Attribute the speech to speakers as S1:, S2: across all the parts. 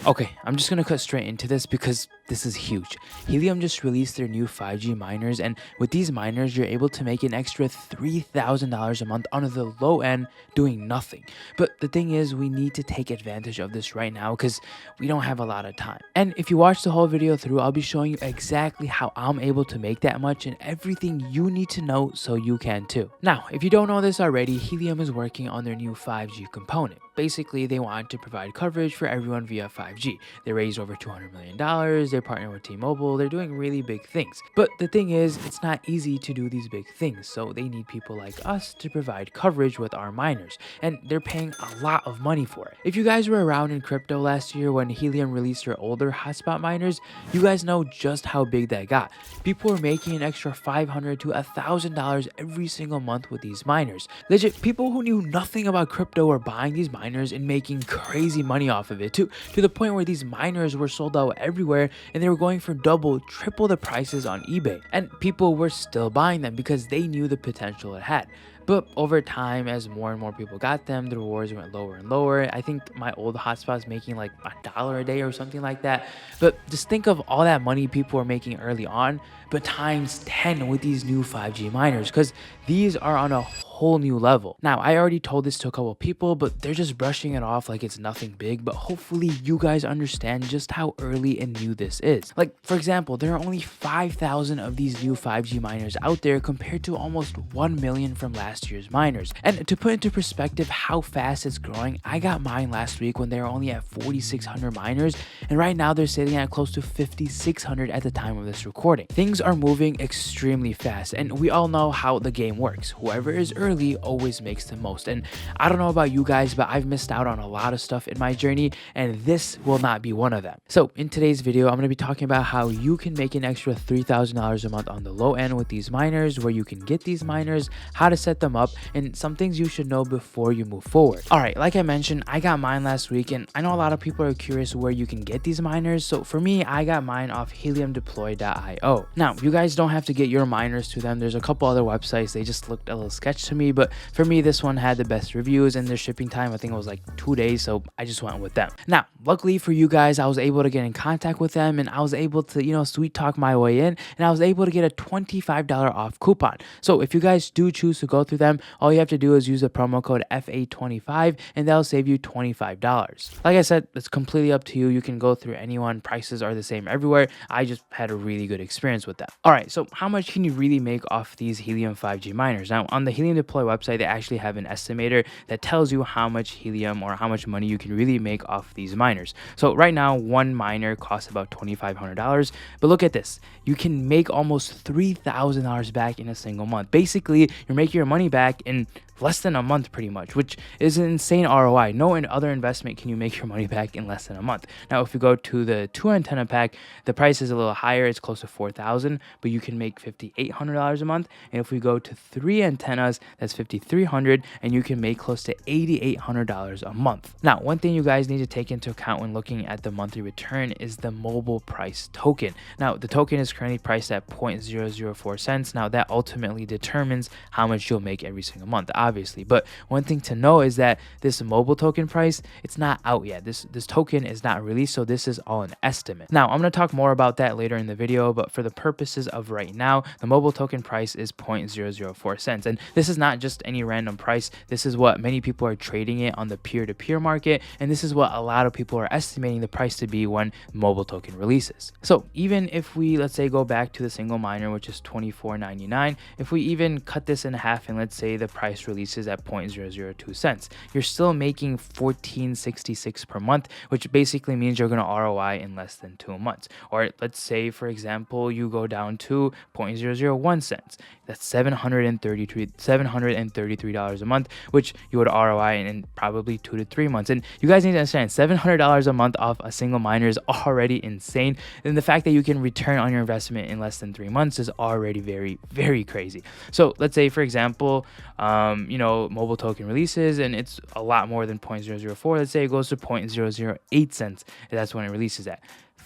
S1: Okay, I'm just gonna cut straight into this because this is huge. Helium just released their new 5G miners, and with these miners, you're able to make an extra $3,000 a month on the low end doing nothing. But the thing is, we need to take advantage of this right now because we don't have a lot of time. And if you watch the whole video through, I'll be showing you exactly how I'm able to make that much and everything you need to know so you can too. Now, if you don't know this already, Helium is working on their new 5G component. Basically, they want to provide coverage for everyone via 5G. They raised over $200 million, they're partnering with T-Mobile, they're doing really big things. But the thing is, it's not easy to do these big things, so they need people like us to provide coverage with our miners, and they're paying a lot of money for it. If you guys were around in crypto last year when Helium released their older hotspot miners, you guys know just how big that got. People were making an extra $500 to $1,000 every single month with these miners. Legit, people who knew nothing about crypto were buying these miners and making crazy money off of it to the point where these miners were sold out everywhere and they were going for double, triple the prices on eBay. And people were still buying them because they knew the potential it had. But over time, as more and more people got them, the rewards went lower and lower. I think my old hotspot is making like $1 a day or something like that. But just think of all that money people were making early on, but times 10 with these new 5G miners, because these are on a whole new level. Now, I already told this to a couple people, but they're just brushing it off like it's nothing big, but hopefully you guys understand just how early and new this is. Like, for example, there are only 5,000 of these new 5G miners out there compared to almost 1 million from last year's miners. And to put into perspective how fast it's growing, I got mine last week when they were only at 4,600 miners, and right now they're sitting at close to 5,600 at the time of this recording. Things are moving extremely fast, and we all know how the game works. Whoever is early always makes the most. And I don't know about you guys, but I've missed out on a lot of stuff in my journey, and this will not be one of them. So in today's video, I'm going to be talking about how you can make an extra $3,000 a month on the low end with these miners, where you can get these miners, how to set them up, and some things you should know before you move forward. All right, like I mentioned, I got mine last week, and I know a lot of people are curious where you can get these miners. So for me, I got mine off heliumdeploy.io. Now, you guys don't have to get your miners to them. There's a couple other websites. They just looked a little sketch to me, but for me, this one had the best reviews, and their shipping time, I think it was like 2 days, so I just went with them. Now, luckily for you guys, I was able to get in contact with them, and I was able to, sweet talk my way in, and I was able to get a $25 off coupon. So if you guys do choose to go through them, all you have to do is use the promo code FA25, and that'll save you $25. Like I said, it's completely up to you. You can go through anyone. Prices are the same everywhere. I just had a really good experience with them. All right, so how much can you really make off these Helium 5G miners? Now, on the Helium Deploy website, they actually have an estimator that tells you how much Helium or how much money you can really make off these miners. So right now, one miner costs about $2,500, but look at this. You can make almost $3,000 back in a single month. Basically, you're making your money back in less than a month pretty much, which is an insane ROI. No other investment can you make your money back in less than a month. Now, if you go to the 2 antenna pack, the price is a little higher. It's close to $4,000, but you can make $5,800 a month. And if we go to 3 antennas, that's $5,300, and you can make close to $8,800 a month. Now, one thing you guys need to take into account when looking at the monthly return is the mobile price token. Now, the token is currently priced at 0.004 cents. Now, that ultimately determines how much you'll make every single month, obviously. But one thing to know is that this mobile token price, it's not out yet. This token is not released, so this is all an estimate. Now, I'm going to talk more about that later in the video, but for the purposes of right now, the mobile token price is 0.004 cents. And this is not just any random price. This is what many people are trading it on the peer-to-peer market, and this is what a lot of people are estimating the price to be when mobile token releases. So even if we, let's say, go back to the single miner, which is $24.99, if we even cut this in half and let's say the price releases at 0.002 cents, you're still making $14.66 per month, which basically means you're going to ROI in less than 2 months. Or let's say, for example, you go down to 0.001 cents. That's $733 a month, which you would ROI in probably 2 to 3 months. And you guys need to understand, $700 a month off a single miner is already insane. And the fact that you can return on your investment in less than 3 months is already very, very crazy. So let's say, for example, mobile token releases and it's a lot more than 0.004. Let's say it goes to 0.008 cents. That's when it releases at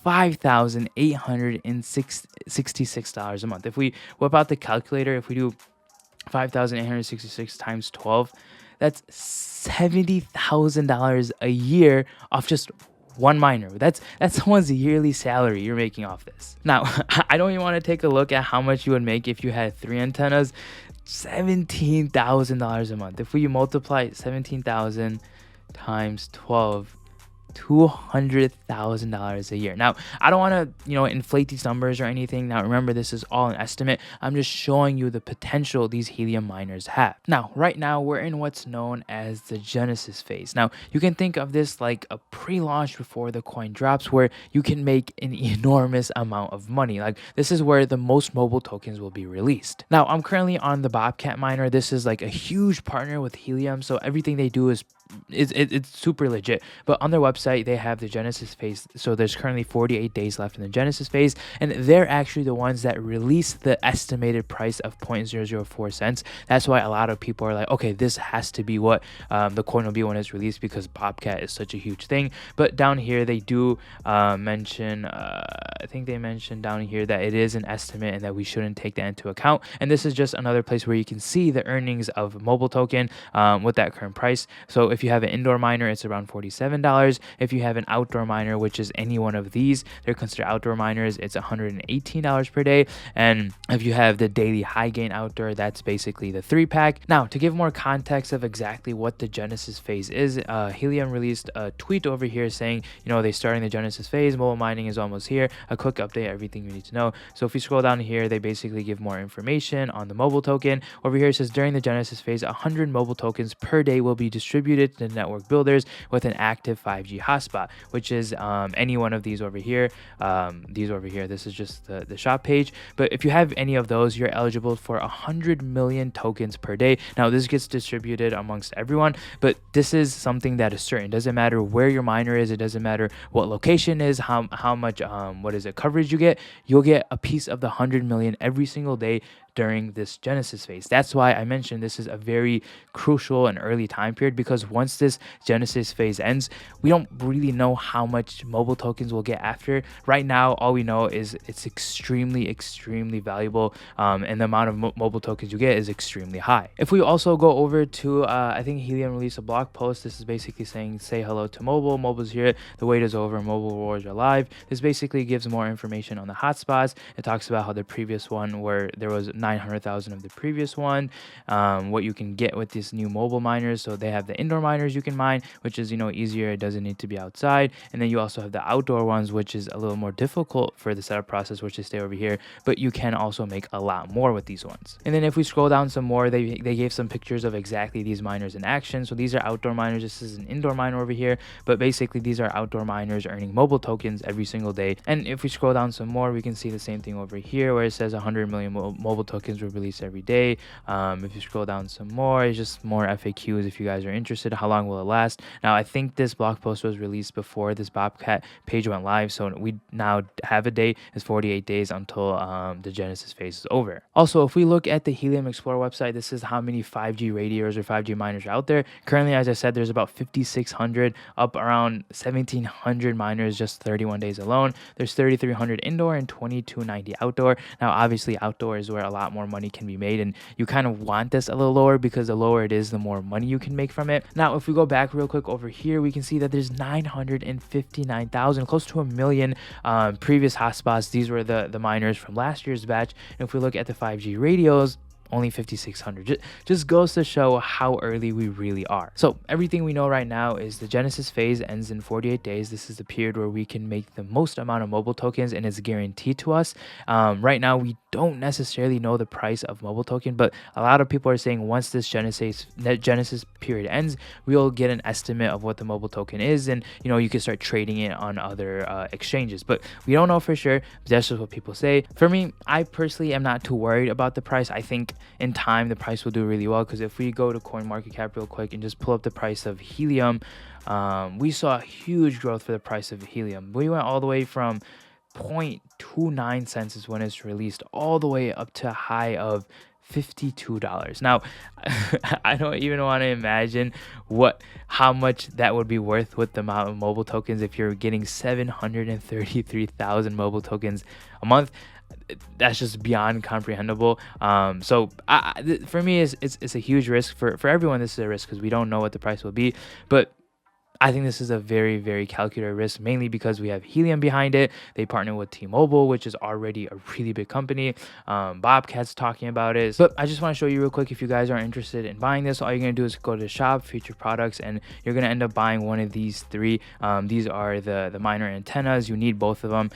S1: $5,866 a month. If we whip out the calculator, if we do 5,866 times 12, that's $70,000 a year off just one miner. That's someone's yearly salary you're making off this. Now, I don't even want to take a look at how much you would make if you had 3 antennas. $17,000 a month. If we multiply 17,000 times 12, $200,000 a year. Now, I don't want to, inflate these numbers or anything. Now, remember, this is all an estimate. I'm just showing you the potential these Helium miners have. Now, right now, we're in what's known as the Genesis phase. Now, you can think of this like a pre-launch before the coin drops, where you can make an enormous amount of money. Like, this is where the most mobile tokens will be released. Now, I'm currently on the Bobcat miner. This is like a huge partner with Helium, so everything they do is it's super legit. But on their website, they have the Genesis phase. So there's currently 48 days left in the Genesis phase, and they're actually the ones that release the estimated price of 0.004 cents. That's why a lot of people are like, okay, this has to be what the coin will be when it's released, because Bobcat is such a huge thing. But down here, they do mention, I think they mentioned down here that it is an estimate and that we shouldn't take that into account. And this is just another place where you can see the earnings of mobile token with that current price. So if you have an indoor miner, it's around $47. If you have an outdoor miner, which is any one of these, they're considered outdoor miners, it's $118 per day. And if you have the daily high gain outdoor, that's basically the 3-pack. Now, to give more context of exactly what the Genesis phase is, Helium released a tweet over here saying, they're starting the Genesis phase, mobile mining is almost here, a quick update, everything you need to know. So if you scroll down here, they basically give more information on the mobile token. Over here, it says during the Genesis phase, 100 mobile tokens per day will be distributed to network builders with an active 5G hotspot, which is any one of these over here. This is just the shop page. But if you have any of those, you're eligible for 100 million tokens per day. Now, this gets distributed amongst everyone, but this is something that is certain. It doesn't matter where your miner is. It doesn't matter what location is, how much coverage you get. You'll get a piece of the 100 million every single day during this Genesis phase. That's why I mentioned this is a very crucial and early time period, because once this Genesis phase ends, we don't really know how much mobile tokens we'll get after. Right now, all we know is it's extremely valuable, and the amount of mobile tokens you get is extremely high. If we also go over to, I think Helium released a blog post. This is basically saying, say hello to mobile. Mobile's here. The wait is over. Mobile wars are live. This basically gives more information on the hotspots. It talks about how the previous one, where there was 900,000 of the previous one, what you can get with this new mobile miners. So they have the indoor miners you can mine, which is easier. It doesn't need to be outside. And then you also have the outdoor ones, which is a little more difficult for the setup process, which is stay over here, but you can also make a lot more with these ones. And then if we scroll down some more, they gave some pictures of exactly these miners in action. So these are outdoor miners. This is an indoor miner over here, but basically these are outdoor miners earning mobile tokens every single day. And if we scroll down some more, we can see the same thing over here, where it says 100 million mobile tokens were released every day. If you scroll down some more, it's just more FAQs if you guys are interested. How long will it last? Now, I think this blog post was released before this Bobcat page went live, so we now have a date. It's 48 days until the Genesis phase is over. Also, if we look at the Helium Explorer website, this is how many 5G radios or 5G miners are out there. Currently, as I said, there's about 5,600, up around 1,700 miners just 31 days alone. There's 3,300 indoor and 2,290 outdoor. Now, obviously, outdoor is where a lot more money can be made, and you kind of want this a little lower, because the lower it is, the more money you can make from it. Now, if we go back real quick over here, we can see that there's 959,000, close to a million previous hotspots. These were the miners from last year's batch. And if we look at the 5G radios, only 5,600. Just goes to show how early we really are. So everything we know right now is the Genesis phase ends in 48 days. This is the period where we can make the most amount of mobile tokens, and it's guaranteed to us. Right now, we don't necessarily know the price of mobile token, but a lot of people are saying once this Genesis period ends, we'll get an estimate of what the mobile token is, and you can start trading it on other exchanges. But we don't know for sure. That's just what people say. For me, I personally am not too worried about the price. I think in time the price will do really well, because if we go to CoinMarketCap real quick and just pull up the price of Helium, we saw huge growth for the price of Helium. We went all the way from 0.29 cents is when it's released, all the way up to a high of $52. Now, I don't even want to imagine how much that would be worth with the amount of mobile tokens. If you're getting 733,000 mobile tokens a month, that's just beyond comprehensible. So for me, it's a huge risk. For everyone, this is a risk, because we don't know what the price will be. But I think this is a very, very calculated risk, mainly because we have Helium behind it. They partner with T-Mobile, which is already a really big company. Bobcat's talking about it. But I just want to show you real quick, if you guys are interested in buying this, all you're going to do is go to shop, featured products, and you're going to end up buying one of these three. These are the minor antennas. You need both of them.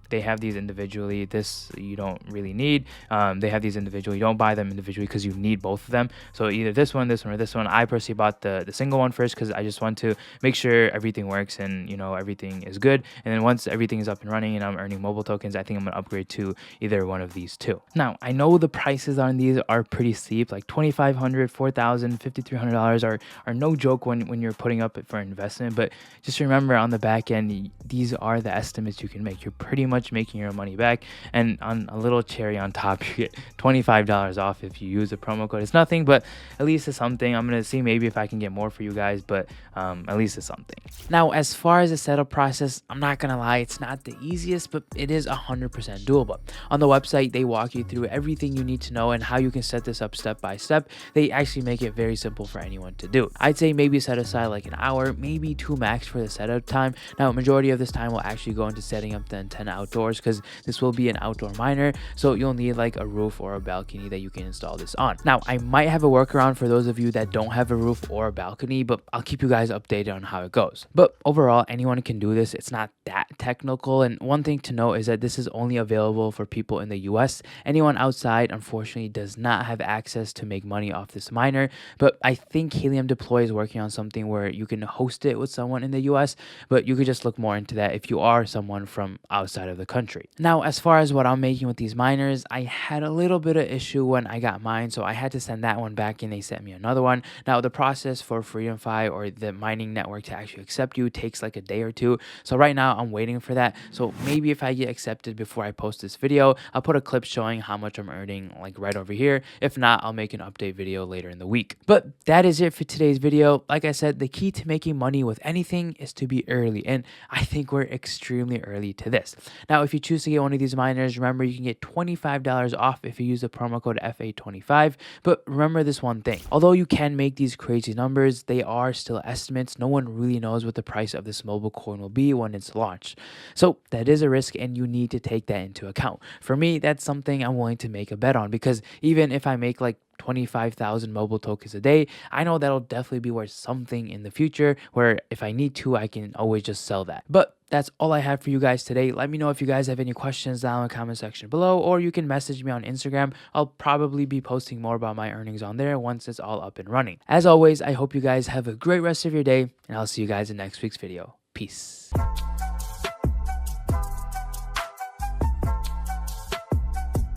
S1: They have these individually. This you don't really need. They have these individually. You don't buy them individually because you need both of them. So either this one, or this one. I personally bought the single one first because I just want to make sure everything works and everything is good. And then once everything is up and running and I'm earning mobile tokens, I think I'm gonna upgrade to either one of these two. Now I know the prices on these are pretty steep, like $2,500, $4,000, $5,300 are no joke when you're putting up for investment. But just remember, on the back end, these are the estimates you can make. You're pretty much making your money back, and on a little cherry on top, you get $25 off if you use a promo code. It's nothing, but at least it's something. I'm gonna see maybe if I can get more for you guys, but at least it's something. Now, as far as the setup process, I'm not gonna lie, it's not the easiest, but it is 100% doable. On the website, they walk you through everything you need to know and how you can set this up step by step. They actually make it very simple for anyone to do. I'd say maybe set aside like an hour, maybe 2 max for the setup time. Now, majority of this time will actually go into setting up the antenna outdoors, because this will be an outdoor miner, so you'll need like a roof or a balcony that you can install this on. Now, I might have a workaround for those of you that don't have a roof or a balcony, but I'll keep you guys updated on how it goes. But overall, anyone can do this. It's not that technical. And one thing to note is that this is only available for people in the US. Anyone outside, unfortunately, does not have access to make money off this miner. But I think Helium Deploy is working on something where you can host it with someone in the US, but you could just look more into that if you are someone from outside of the country. Now, as far as what I'm making with these miners, I had a little bit of issue when I got mine, so I had to send that one back and they sent me another one. Now, the process for FreedomFi or the mining network to actually accept you takes like a day or two. So right now I'm waiting for that. So maybe if I get accepted before I post this video, I'll put a clip showing how much I'm earning like right over here. If not, I'll make an update video later in the week. But that is it for today's video. Like I said, the key to making money with anything is to be early, and I think we're extremely early to this. Now, if you choose to get one of these miners, remember you can get $25 off if you use the promo code FA25. But remember this one thing: although you can make these crazy numbers, they are still estimates. No one really knows what the price of this mobile coin will be when it's launched. So that is a risk, and you need to take that into account. For me, that's something I'm willing to make a bet on, because even if I make like 25,000 mobile tokens a day, I know that'll definitely be worth something in the future, where if I need to, I can always just sell that. But that's all I have for you guys today. Let me know if you guys have any questions down in the comment section below, or you can message me on Instagram. I'll probably be posting more about my earnings on there once it's all up and running. As always, I hope you guys have a great rest of your day, and I'll see you guys in next week's video. Peace.